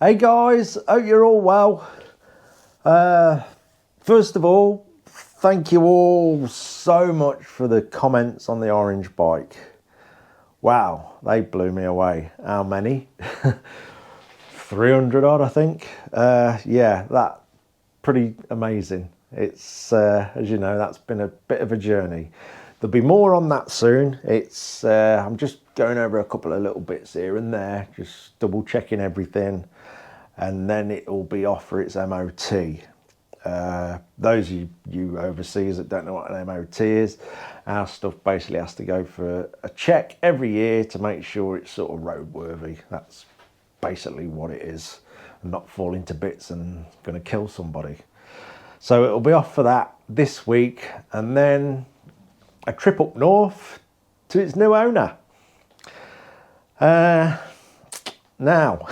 Hey guys, hope you're all well. First of all, thank you all so much for the comments on the orange bike. Wow, they blew me away. How many? 300 odd, I think. Yeah, that's pretty amazing. It's, as you know, that's been a bit of a journey. There'll be more on that soon. It's, I'm just going over a couple of little bits here and there, just double checking everything, and then it will be off for its MOT. Those of you overseas that don't know what an MOT is, our stuff basically has to go for a check every year to make sure it's sort of roadworthy. That's basically what it is, and not falling to bits and going to kill somebody. So it'll be off for that this week, and then a trip up north to its new owner. Now,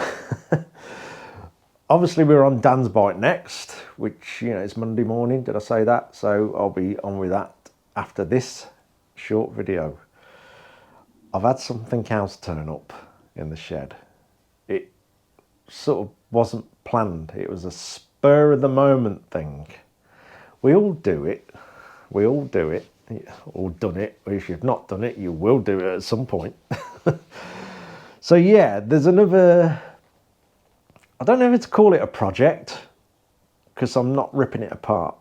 obviously we're on Dan's bike next, which, you know, it's Monday morning, did I say that? So I'll be on with that after this short video. I've had something else turn up in the shed. It sort of wasn't planned. It was a spur of the moment thing. We all do it. We all do it. Or done it. If you've not done it, you will do it at some point. So yeah, there's another, I don't know if to call it a project, because I'm not ripping it apart.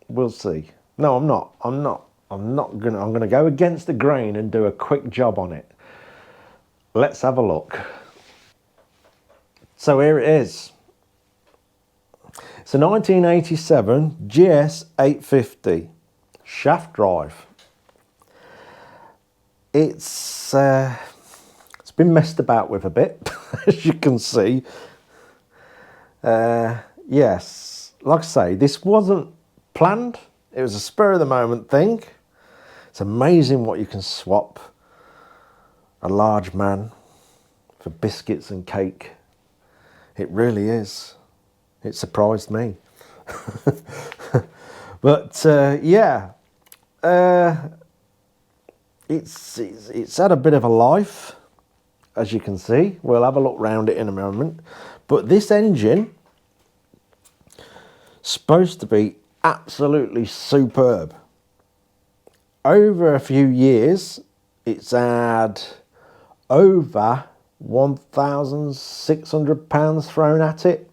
We'll see. No, I'm not gonna go against the grain and do a quick job on it. Let's have a look. So here it is. It's a 1987 GS 850 shaft drive. It's been messed about with a bit, as you can see. Yes, like I say, this wasn't planned. It was a spur of the moment thing. It's amazing what you can swap a large man for biscuits and cake. It really is. It surprised me. But yeah, it's had a bit of a life, as you can see. We'll have a look round it in a moment. But this engine, supposed to be absolutely superb. Over a few years, it's had over 1,600 pounds thrown at it.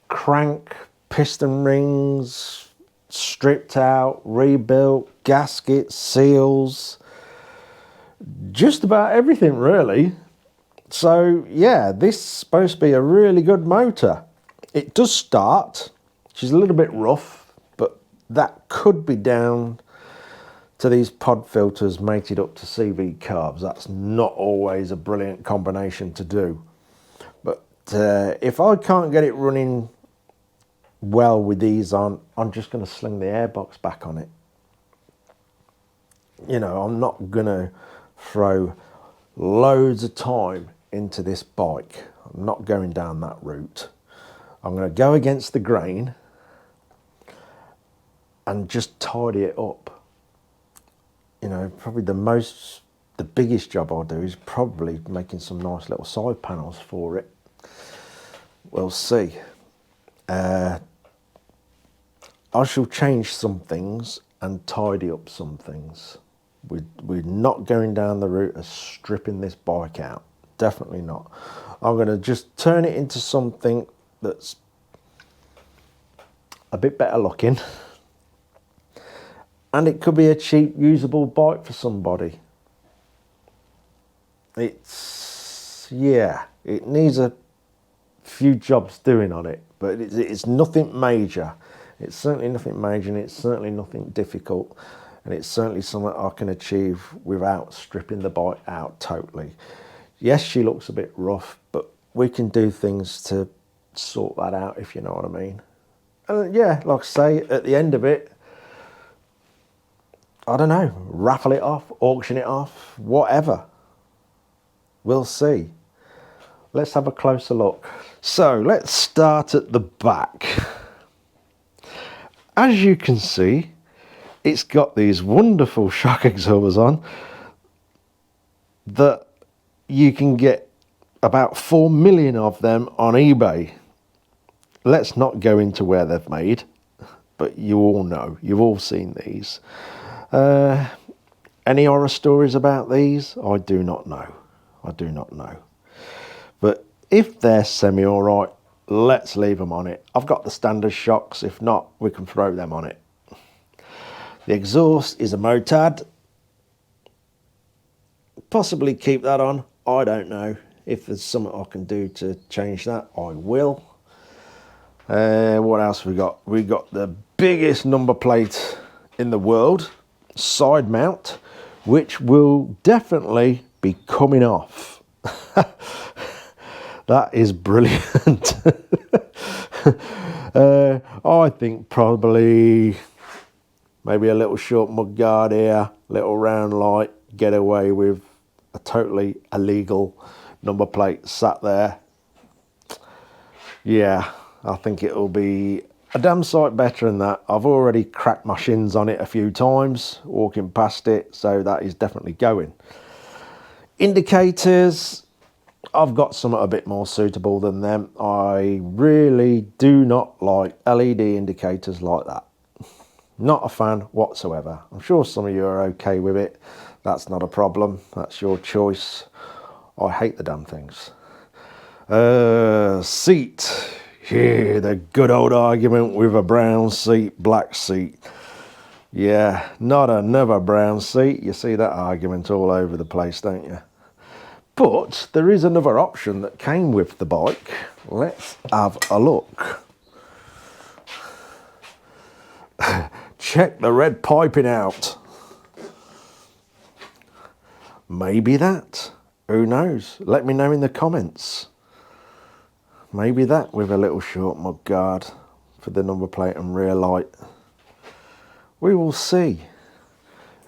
Crank, piston rings, stripped out, rebuilt, gaskets, seals, just about everything really. So yeah, this is supposed to be a really good motor. It does start. She's a little bit rough, but that could be down to these pod filters mated up to CV carbs. That's not always a brilliant combination to do. But if I can't get it running well with these on, I'm just going to sling the airbox back on it. You know, I'm not going to throw loads of time into this bike. I'm not going down that route. I'm going to go against the grain and just tidy it up. You know, probably the biggest job I'll do is probably making some nice little side panels for it. We'll see. I shall change some things and tidy up some things. We're not going down the route of stripping this bike out. Definitely not. I'm going to just turn it into something that's a bit better looking. And it could be a cheap, usable bike for somebody. Yeah, it needs a few jobs doing on it, but it's nothing major. It's certainly nothing major, and it's certainly nothing difficult, and it's certainly something I can achieve without stripping the bike out totally. Yes, she looks a bit rough, but we can do things to sort that out, if you know what I mean. And yeah, like I say, at the end of it, I don't know, raffle it off, auction it off, whatever. We'll see. Let's have a closer look. So let's start at the back. As you can see, it's got these wonderful shock absorbers on that you can get about 4 million of them on eBay. Let's not go into where they've made, but you all know, you've all seen these. Any horror stories about these? I do not know. I do not know. But if they're semi alright, let's leave them on it. I've got the standard shocks. If not, we can throw them on it. The exhaust is a Motad. Possibly keep that on. I don't know. If there's something I can do to change that, I will. What else we got? We got the biggest number plate in the world, side mount, which will definitely be coming off. That is brilliant. I think probably maybe a little short mudguard here, little round light, get away with a totally illegal number plate sat there. Yeah, I think it'll be a damn sight better than that. I've already cracked my shins on it a few times walking past it, so that is definitely going. Indicators, I've got something a bit more suitable than them. I really do not like LED indicators like that. Not a fan whatsoever. I'm sure some of you are okay with it. That's not a problem. That's your choice. I hate the damn things. Seat. Yeah, the good old argument with a brown seat, black seat. Yeah, not another brown seat. You see that argument all over the place, don't you? But there is another option that came with the bike. Let's have a look. Check the red piping out. Maybe that. Who knows? Let me know in the comments. Maybe that with a little short mudguard for the number plate and rear light. We will see.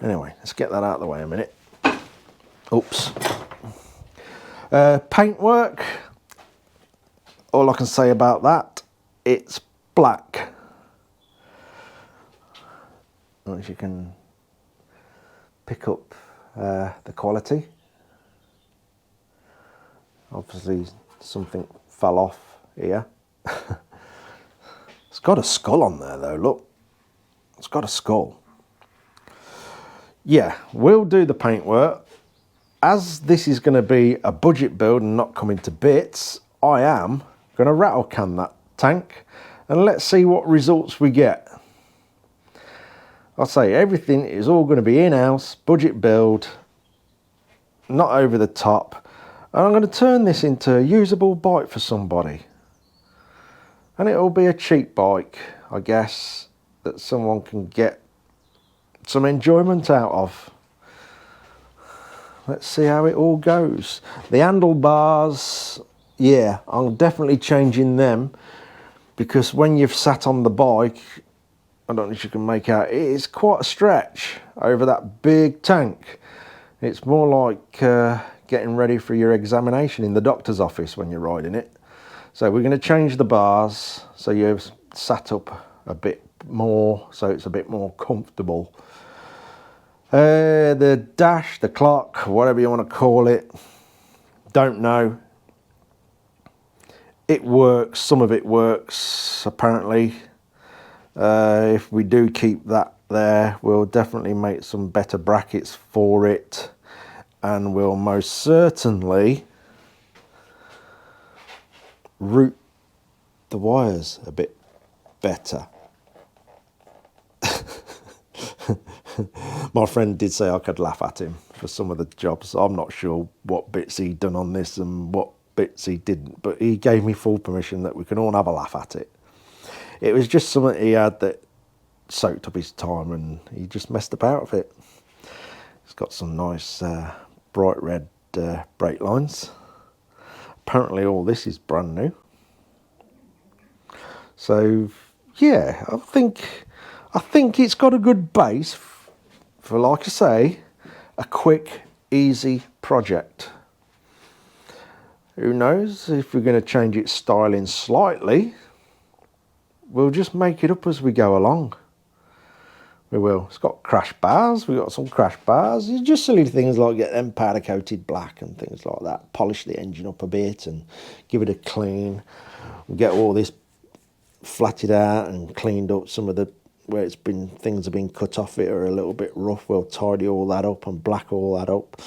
Anyway, let's get that out of the way a minute. Oops. Paintwork. All I can say about that, it's black. As you can pick up the quality. Obviously something fell off here. It's got a skull on there though, look. It's got a skull. Yeah, we'll do the paintwork. As this is going to be a budget build and not coming to bits, I am going to rattle can that tank and let's see what results we get. I'll say everything is all going to be in-house, budget build, not over the top. And I'm going to turn this into a usable bike for somebody. And it'll be a cheap bike, I guess, that someone can get some enjoyment out of. Let's see how it all goes. The handlebars, yeah, I'm definitely changing them because when you've sat on the bike, I don't know if you can make out, it is quite a stretch over that big tank. It's more like getting ready for your examination in the doctor's office when you're riding it. So we're going to change the bars so you've sat up a bit more, so it's a bit more comfortable. The dash, the clock, whatever you want to call it, don't know. It works, some of it works apparently. If we do keep that there, we'll definitely make some better brackets for it, and we'll most certainly route the wires a bit better. My friend did say I could laugh at him for some of the jobs. I'm not sure what bits he'd done on this and what bits he didn't, but he gave me full permission that we can all have a laugh at it. It was just something he had that soaked up his time and he just messed about with it. It's got some nice bright red brake lines. Apparently all this is brand new. So yeah, I think it's got a good base for, like I say, a quick, easy project. Who knows if we're going to change its styling slightly. We'll just make it up as we go along. We will. It's got crash bars. We've got some crash bars. It's just silly things like get them powder coated black and things like that. Polish the engine up a bit and give it a clean. We'll get all this flatted out and cleaned up. Some of the where it's been things have been cut off it are a little bit rough. We'll tidy all that up and black all that up.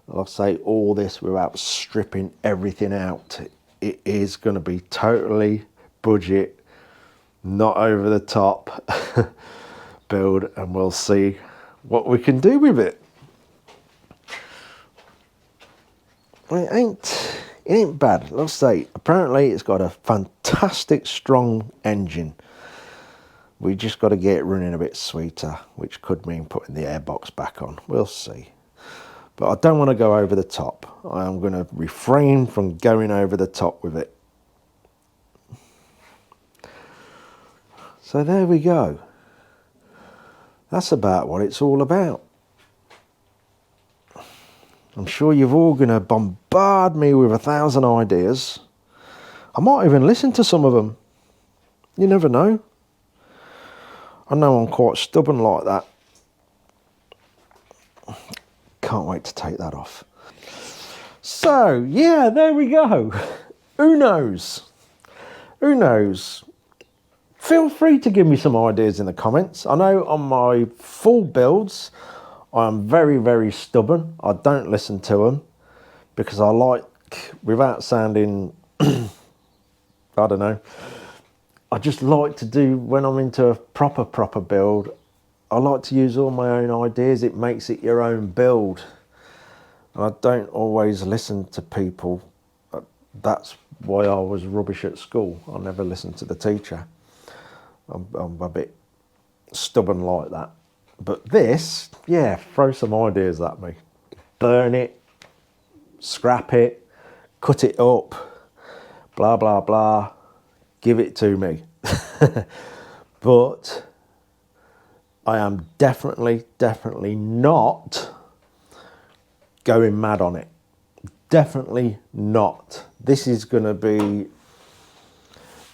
I'll say all this without stripping everything out. It is going to be totally budget, not over the top build, and we'll see what we can do with it. It ain't bad. Let's say apparently it's got a fantastic strong engine. We just got to get it running a bit sweeter, which could mean putting the airbox back on. We'll see. But I don't want to go over the top. I am going to refrain from going over the top with it. So there we go. That's about what it's all about. I'm sure you're all going to bombard me with 1,000 ideas. I might even listen to some of them. You never know. I know I'm quite stubborn like that. Can't wait to take that off. So, yeah, there we go. Who knows? Who knows? Feel free to give me some ideas in the comments. I know on my full builds, I'm very, very stubborn. I don't listen to them because I like, without sounding, I don't know, I just like to do, when I'm into a proper build, I like to use all my own ideas. It makes it your own build. And I don't always listen to people. That's why I was rubbish at school. I never listened to the teacher. I'm a bit stubborn like that. But this, yeah, throw some ideas at me. Burn it, scrap it, cut it up, blah, blah, blah. Give it to me. But I am definitely not going mad on it. Definitely not. This is going to be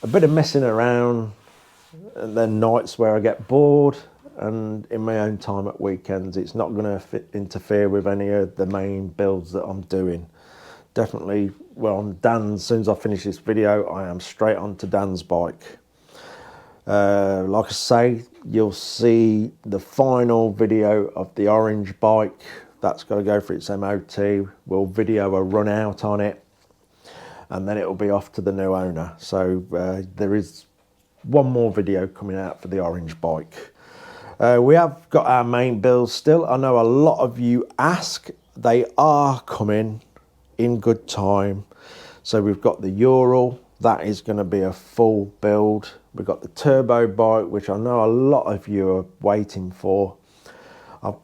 a bit of messing around, and then nights where I get bored, and in my own time at weekends. It's not going to interfere with any of the main builds that I'm doing. Definitely, well, on Dan's, as soon as I finish this video, I am straight onto Dan's bike. Like I say, you'll see the final video of the orange bike. That's got to go for its MOT. We'll video a run out on it, and then it'll be off to the new owner. So there is one more video coming out for the orange bike. We have got our main builds still. I know a lot of you ask. They are coming in good time. So we've got the Ural. That is going to be a full build. We've got the turbo bike, which I know a lot of you are waiting for.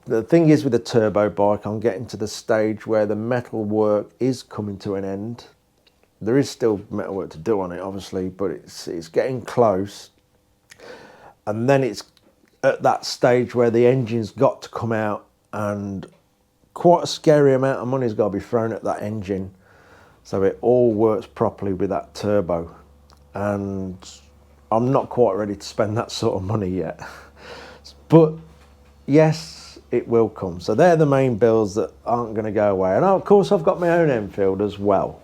The thing is with the turbo bike, I'm getting to the stage where the metal work is coming to an end. There is still metal work to do on it, obviously, but it's getting close. And then it's at that stage where the engine's got to come out, and quite a scary amount of money's got to be thrown at that engine so it all works properly with that turbo. And I'm not quite ready to spend that sort of money yet. But yes, it will come. So they're the main builds that aren't going to go away. And of course I've got my own Enfield as well,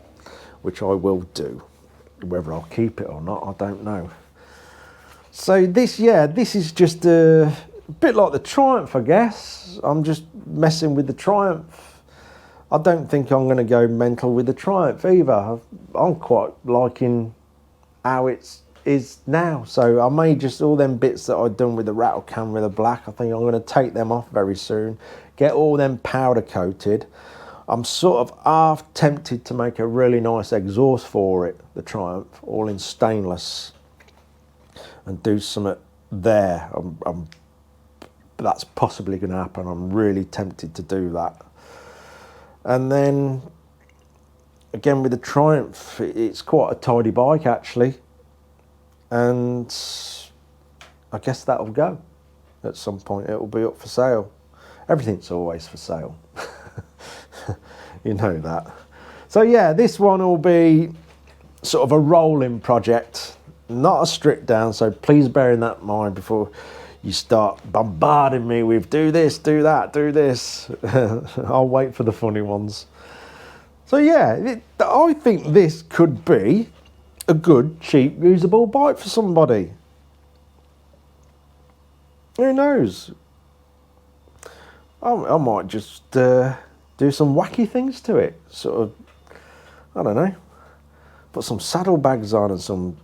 which I will do. Whether I'll keep it or not, I don't know. So this is just a bit like the Triumph, I guess. I'm just messing with the Triumph. I don't think I'm going to go mental with the Triumph either. I'm quite liking how it is now. So I may just, all them bits that I've done with the rattle can with the black, I think I'm going to take them off very soon. Get all them powder coated. I'm sort of half tempted to make a really nice exhaust for it, the Triumph, all in stainless, and do something there. That's possibly going to happen. I'm really tempted to do that. And then again with the Triumph, it's quite a tidy bike actually, and I guess that'll go at some point. It'll be up for sale. Everything's always for sale. You know that. So yeah, this one will be sort of a rolling project, not a stripped down, so please bear in that mind before you start bombarding me with do this, do that, do this. I'll wait for the funny ones. So yeah, I think this could be a good, cheap, usable bike for somebody. Who knows? I might just do some wacky things to it. Sort of, I don't know, put some saddlebags on and some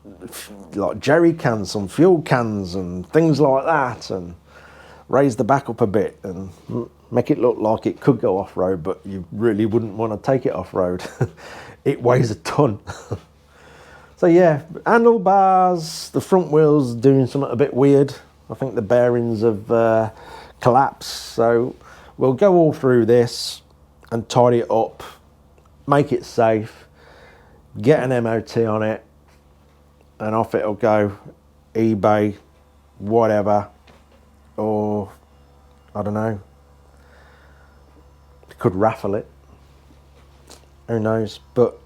like jerry cans, some fuel cans and things like that, and raise the back up a bit and make it look like it could go off-road, but you really wouldn't want to take it off-road. It weighs a ton. So yeah, handlebars, the front wheels doing something a bit weird. I think the bearings have collapsed, so we'll go all through this and tidy it up, make it safe, get an MOT on it, and off it'll go. eBay, whatever, or I don't know, could raffle it, who knows, but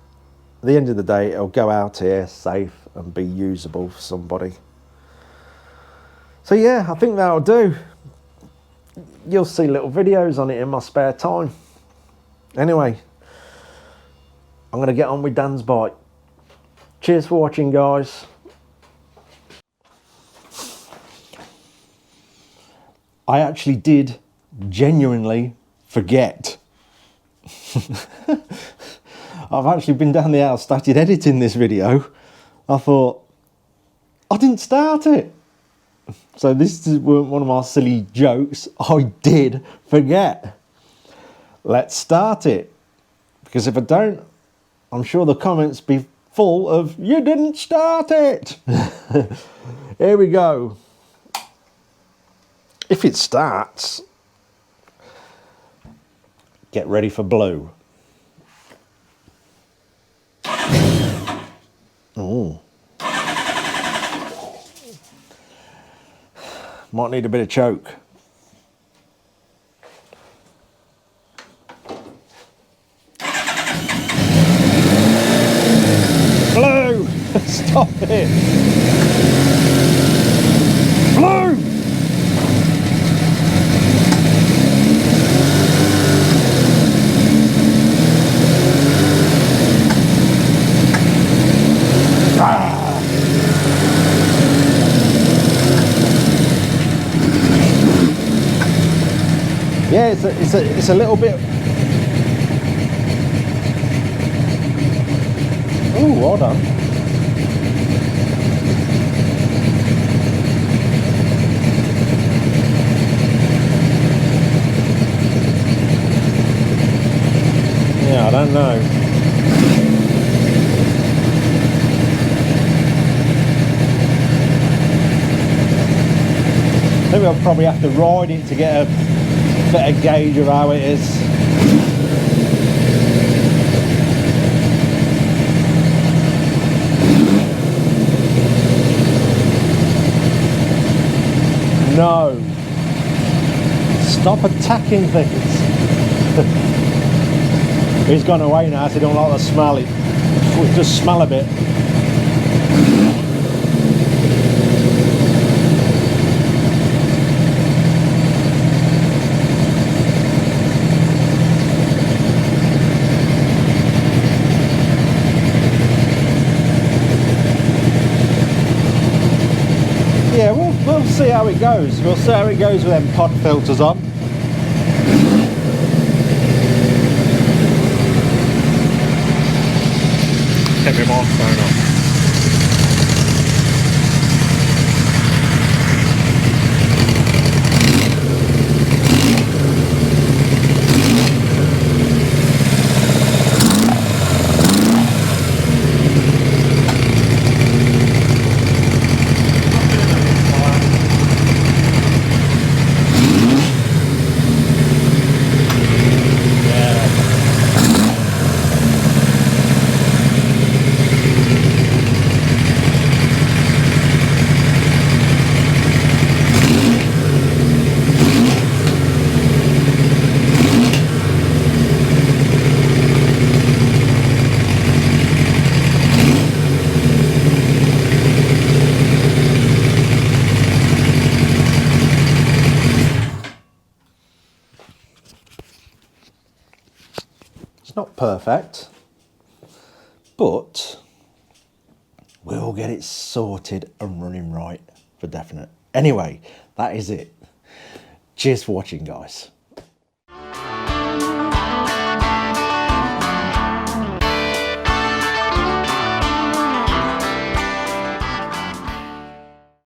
at the end of the day it'll go out here safe and be usable for somebody. So yeah, I think that'll do. You'll see little videos on it in my spare time. Anyway, I'm going to get on with Dan's bike. Cheers for watching, guys. I actually did genuinely forget. I've actually been down the house, started editing this video. I thought, I didn't start it. So this is one of my silly jokes. I did forget. Let's start it. Because if I don't, I'm sure the comments be full of, you didn't start it. Here we go. If it starts, get ready for blue. Oh. Might need a bit of choke. Blue! Stop it! Blue! Yeah, it's a little bit. Oh, well done. Yeah, I don't know. I think I'll probably have to ride it to get a better gauge of how it is. No. Stop attacking things. He's gone away now, so he don't like the smell. It just smell a bit. Yeah, we'll see how it goes. We'll see how it goes with them pod filters on. Take my microphone off. It's not perfect, but we'll get it sorted and running right for definite. Anyway, that is it. Cheers for watching, guys.